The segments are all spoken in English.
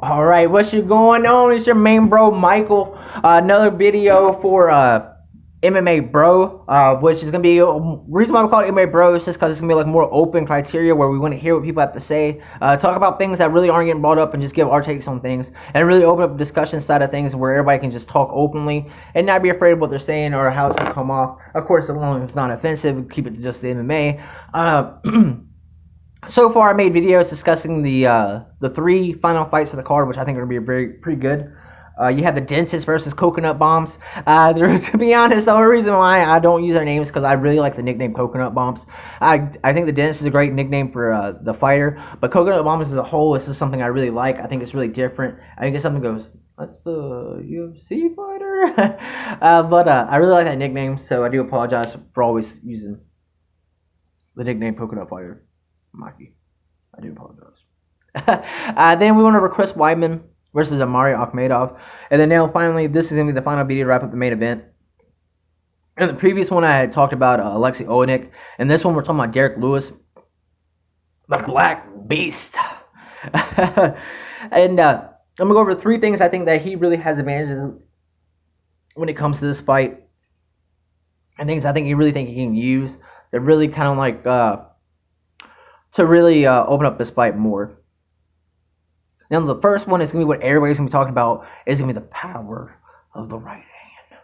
All right, what's going on? It's your main bro, Michael. Another video for MMA Bro, which is gonna be reason why we call it MMA Bro is just because it's gonna be like more open criteria where we want to hear what people have to say, talk about things that really aren't getting brought up, and just give our takes on things, and really open up the discussion side of things where everybody can just talk openly and not be afraid of what they're saying or how it's gonna come off. Of course, as long as it's not offensive, keep it to just the MMA. So far, I made videos discussing the three final fights of the card, which I think are going to be pretty good. You have the Dentist versus Coconut Bombs. To be honest, the only reason why I don't use their names is because I really like the nickname Coconut Bombs. I think the Dentist is a great nickname for the fighter, but Coconut Bombs as a whole, this is something I really like. I think it's really different. I think it's something that goes, that's the UFC fighter. But I really like that nickname, so I do apologize for always using the nickname Coconut Fighter. Maki. I do apologize. Then we went over Chris Weidman versus Amari Akhmedov. And then now finally, this is going to be the final video to wrap up the main event. In the previous one, I had talked about Alexei Oleinik. And this one, we're talking about Derrick Lewis, the Black Beast. And I'm going to go over three things I think that he really has advantages when it comes to this fight. And things I think he can use that really kind of like... to really open up this fight more. Now, the first one is going to be what everybody's going to be talking about, is going to be the power of the right hand.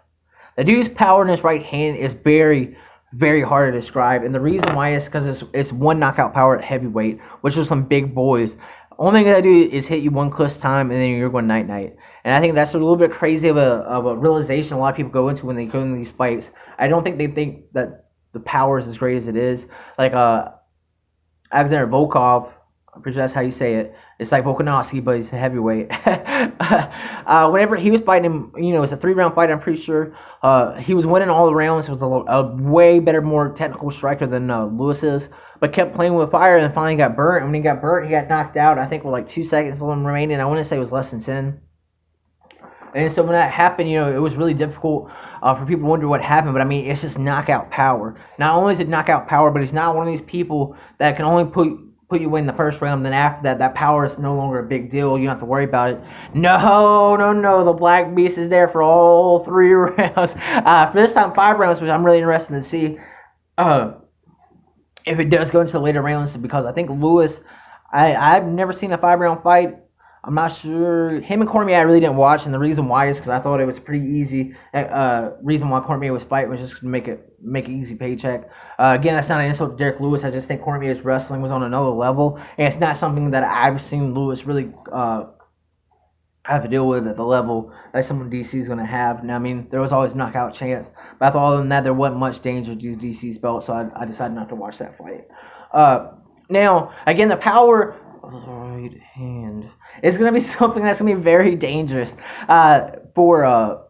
The dude's power in his right hand is very, very hard to describe, and the reason why is because it's one knockout power at heavyweight, which is some big boys. Only thing I do is hit you one close time, and then you're going night-night. And I think that's a little bit crazy of a realization a lot of people go into when they go into these fights. I don't think they think that the power is as great as it is. Like, Alexander Volkov, I'm pretty sure that's how you say it. It's like Volkanovski, but he's a heavyweight. Whenever he was fighting him, it's a 3-round fight, I'm pretty sure. He was winning all the rounds. He was a way better, more technical striker than Lewis is, but kept playing with fire and finally got burnt. And when he got burnt, he got knocked out, I think, with like 2 seconds remaining. I want to say it was less than 10. And so when that happened, it was really difficult for people to wonder what happened. But, I mean, it's just knockout power. Not only is it knockout power, but he's not one of these people that can only put you in the first round. Then after that power is no longer a big deal. You don't have to worry about it. No. The Black Beast is there for all 3 rounds. For this time, 5 rounds, which I'm really interested to see if it does go into the later rounds. Because I think Lewis, I've never seen a 5-round fight. I'm not sure. Him and Cormier I really didn't watch, and the reason why is because I thought it was pretty easy. Reason why Cormier was fighting was just to make an easy paycheck. Again, that's not an insult to Derrick Lewis. I just think Cormier's wrestling was on another level, and it's not something that I've seen Lewis really have to deal with at the level that someone DC is going to have. Now, I mean, there was always knockout chance, but I thought other than that, there wasn't much danger to DC's belt, so I decided not to watch that fight. Now, again, the power of the right hand is going to be something that's going to be very dangerous for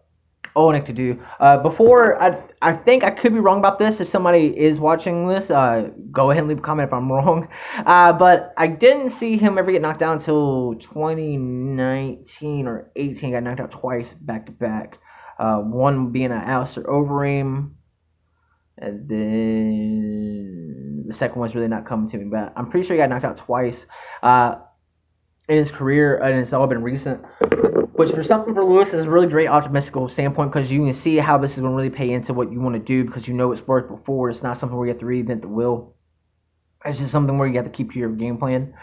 Oleinik to do. Before, I think I could be wrong about this. If somebody is watching this, go ahead and leave a comment if I'm wrong. But I didn't see him ever get knocked down until 2019 or 18. Got knocked out twice back to back. One being an Alistair Overeem, and then the second one's really not coming to me. But I'm pretty sure he got knocked out twice in his career, and it's all been recent. Which for something for Lewis is a really great optimistical standpoint, because you can see how this is going to really pay into what you want to do, because it's worked before. It's not something where you have to reinvent the wheel. It's just something where you have to keep to your game plan.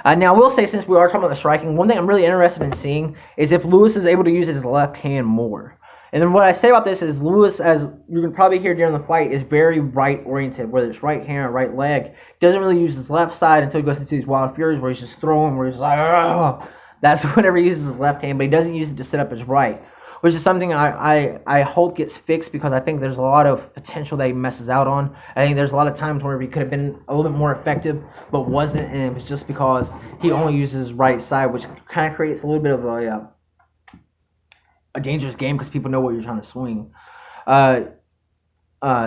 Now, I will say, since we are talking about the striking, one thing I'm really interested in seeing is if Lewis is able to use his left hand more. And then what I say about this is Lewis, as you can probably hear during the fight, is very right-oriented, whether it's right hand or right leg. He doesn't really use his left side until he goes into these wild furies where he's just throwing, where he's like, oh. That's whenever he uses his left hand, but he doesn't use it to set up his right, which is something I hope gets fixed, because I think there's a lot of potential that he messes out on. I think there's a lot of times where he could have been a little bit more effective, but wasn't, and it was just because he only uses his right side, which kind of creates a little bit of a dangerous game, because people know what you're trying to swing.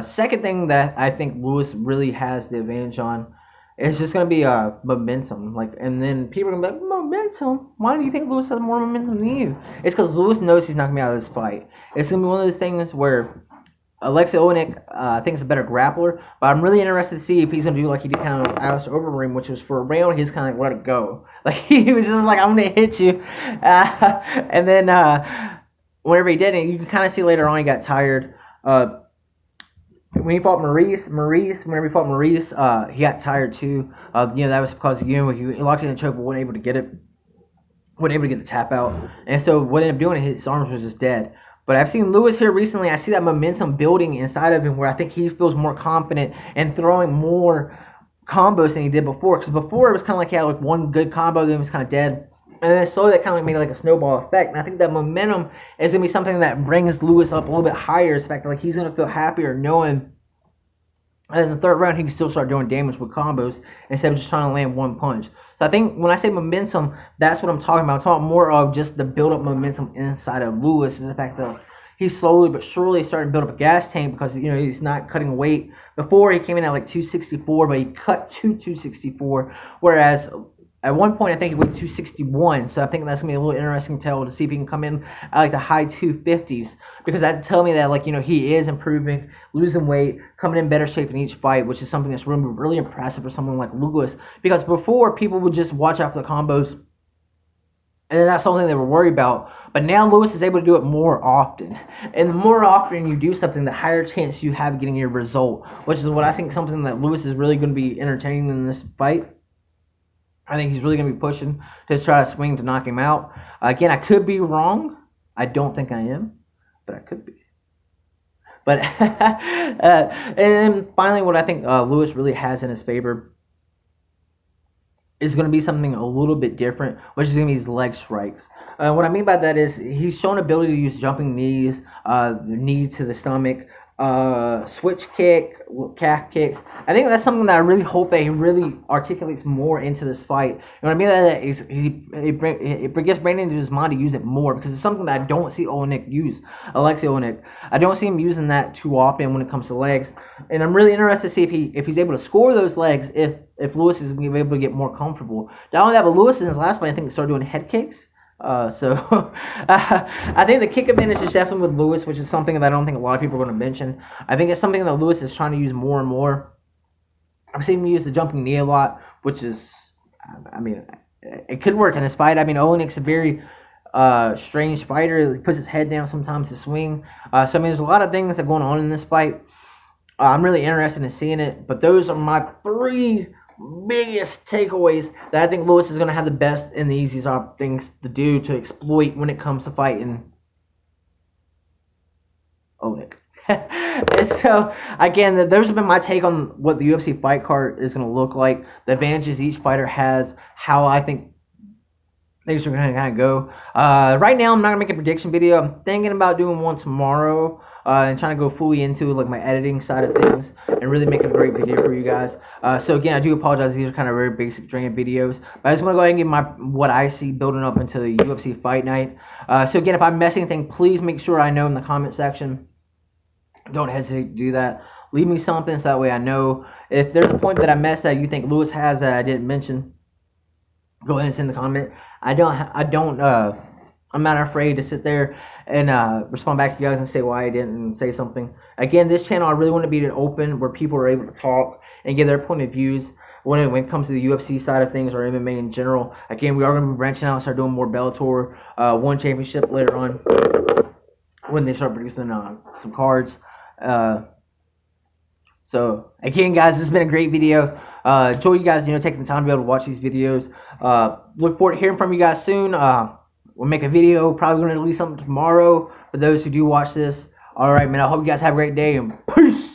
Second thing that I think Lewis really has the advantage on, it's just going to be momentum. And then people are going to be like, momentum? Why do you think Lewis has more momentum than you? It's because Lewis knows he's not going to be out of this fight. It's going to be one of those things where Oleinik, I think, is a better grappler, but I'm really interested to see if he's going to do like he did kind of Alistair Overeem, which was for a round, he's kind of let it go. Like, he was just like, I'm going to hit you. And then whenever he did it, you can kind of see later on he got tired. When he fought Maurice, whenever he fought Maurice, he got tired too. That was because, he locked in the choke but wasn't able to get it. Wasn't able to get the tap out. And so what ended up doing, his arms was just dead. But I've seen Lewis here recently. I see that momentum building inside of him where I think he feels more confident and throwing more combos than he did before. Because before it was kind of like he had like one good combo, then he was kind of dead. And then slowly that kind of made like a snowball effect. And I think that momentum is going to be something that brings Lewis up a little bit higher. It's the fact that like he's going to feel happier knowing and in the third round, he can still start doing damage with combos instead of just trying to land one punch. So I think when I say momentum, that's what I'm talking about. I'm talking more of just the build-up momentum inside of Lewis and the fact that he's slowly but surely starting to build up a gas tank because, he's not cutting weight. Before, he came in at like 264, but he cut to 264, whereas at one point, I think he weighed 261, so I think that's going to be a little interesting tell to see if he can come in at like the high 250s, because that tell me that he is improving, losing weight, coming in better shape in each fight, which is something that's really impressive for someone like Lewis, because before, people would just watch out for the combos, and then that's something they were worried about. But now Lewis is able to do it more often. And the more often you do something, the higher chance you have getting your result, which is what I think something that Lewis is really going to be entertaining in this fight. I think he's really going to be pushing to try to swing to knock him out. Again, I could be wrong. I don't think I am, but I could be. But and then finally, what I think Lewis really has in his favor is going to be something a little bit different, which is going to be his leg strikes. What I mean by that is he's shown ability to use jumping knees, knee to the stomach, switch kick, calf kicks. I think that's something that I really hope that he really articulates more into this fight. And what I mean by that is it gets Brandon into his mind to use it more, because it's something that I don't see Oleinik use. Alexei Oleinik, I don't see him using that too often when it comes to legs. And I'm really interested to see if he's able to score those legs if Lewis is going to be able to get more comfortable. Not only that, but Lewis in his last fight, I think, started doing head kicks. So I think the kick advantage is definitely with Lewis, which is something that I don't think a lot of people are going to mention. I think it's something that Lewis is trying to use more and more. I've seen him use the jumping knee a lot, which is, it could work in this fight. Oleinik's a very strange fighter. He puts his head down sometimes to swing. So there's a lot of things that are going on in this fight. I'm really interested in seeing it, but those are my three biggest takeaways that I think Lewis is going to have the best and the easiest things to do to exploit when it comes to fighting Oleinik. And so, again, those have been my take on what the UFC fight card is going to look like, the advantages each fighter has, how I think things are going to kind of go. Right now, I'm not going to make a prediction video. I'm thinking about doing one tomorrow. And trying to go fully into like my editing side of things and really make a great video for you guys. So again, I do apologize. These are kind of very basic training videos, but I just want to go ahead and give what I see building up into the UFC Fight Night. So again, if I miss anything, please make sure I know in the comment section. Don't hesitate to do that. Leave me something so that way I know. If there's a point that I missed that you think Lewis has that I didn't mention, go ahead and send the comment. I'm not afraid to sit there and respond back to you guys and say why I didn't say something. Again, this channel, I really want to be open where people are able to talk and give their point of views when it comes to the UFC side of things or MMA in general. Again, we are going to be branching out and start doing more Bellator One Championship later on when they start producing some cards. So, again, guys, this has been a great video. Enjoy you guys, taking the time to be able to watch these videos. Look forward to hearing from you guys soon. We'll make a video, probably going to release something tomorrow for those who do watch this. All right, man, I hope you guys have a great day, and peace.